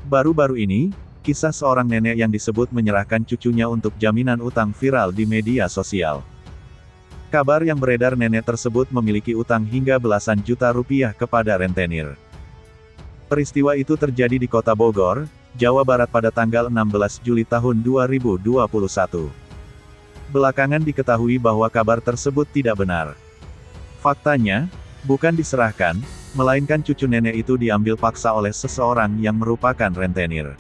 Baru-baru ini, kisah seorang nenek yang disebut menyerahkan cucunya untuk jaminan utang viral di media sosial. Kabar yang beredar nenek tersebut memiliki utang hingga belasan juta rupiah kepada rentenir. Peristiwa itu terjadi di Kota Bogor, Jawa Barat pada tanggal 16 Juli tahun 2021. Belakangan diketahui bahwa kabar tersebut tidak benar. Faktanya, bukan diserahkan, melainkan cucu nenek itu diambil paksa oleh seseorang yang merupakan rentenir.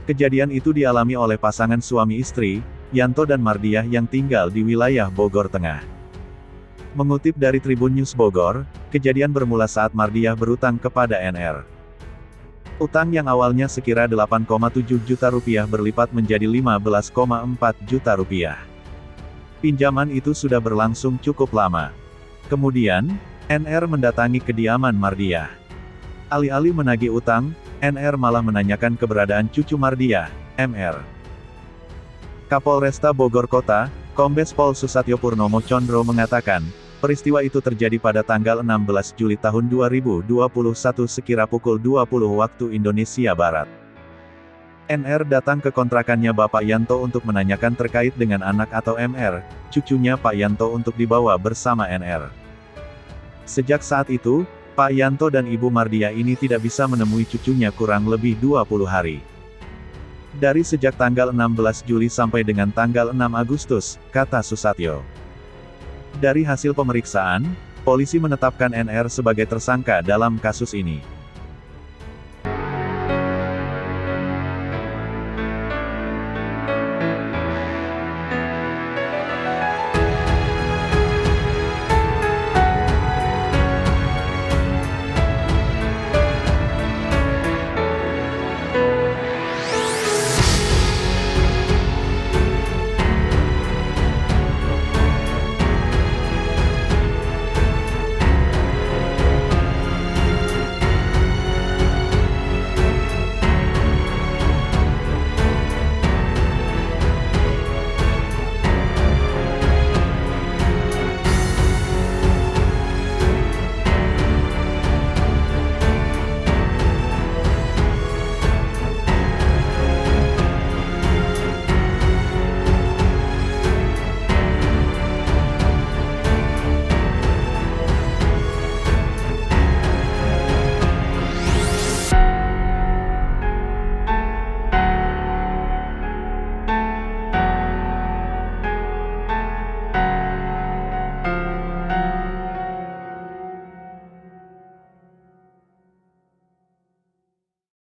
Kejadian itu dialami oleh pasangan suami istri, Yanto dan Mardiah yang tinggal di wilayah Bogor Tengah. Mengutip dari Tribun News Bogor, kejadian bermula saat Mardiah berutang kepada NR. Utang yang awalnya sekira 8,7 juta rupiah berlipat menjadi 15,4 juta rupiah. Pinjaman itu sudah berlangsung cukup lama. Kemudian, NR mendatangi kediaman Mardiah. Alih-alih menagih utang, NR malah menanyakan keberadaan cucu Mardiah, MR. Kapolresta Bogor Kota, Kombes Pol Susatyo Purnomo Condro mengatakan, peristiwa itu terjadi pada tanggal 16 Juli tahun 2021 sekira pukul 20 waktu Indonesia Barat. NR datang ke kontrakannya Bapak Yanto untuk menanyakan terkait dengan anak atau MR, cucunya Pak Yanto untuk dibawa bersama NR. Sejak saat itu, Pak Yanto dan Ibu Mardiah ini tidak bisa menemui cucunya kurang lebih 20 hari. Dari sejak tanggal 16 Juli sampai dengan tanggal 6 Agustus, kata Susatyo. Dari hasil pemeriksaan, polisi menetapkan NR sebagai tersangka dalam kasus ini.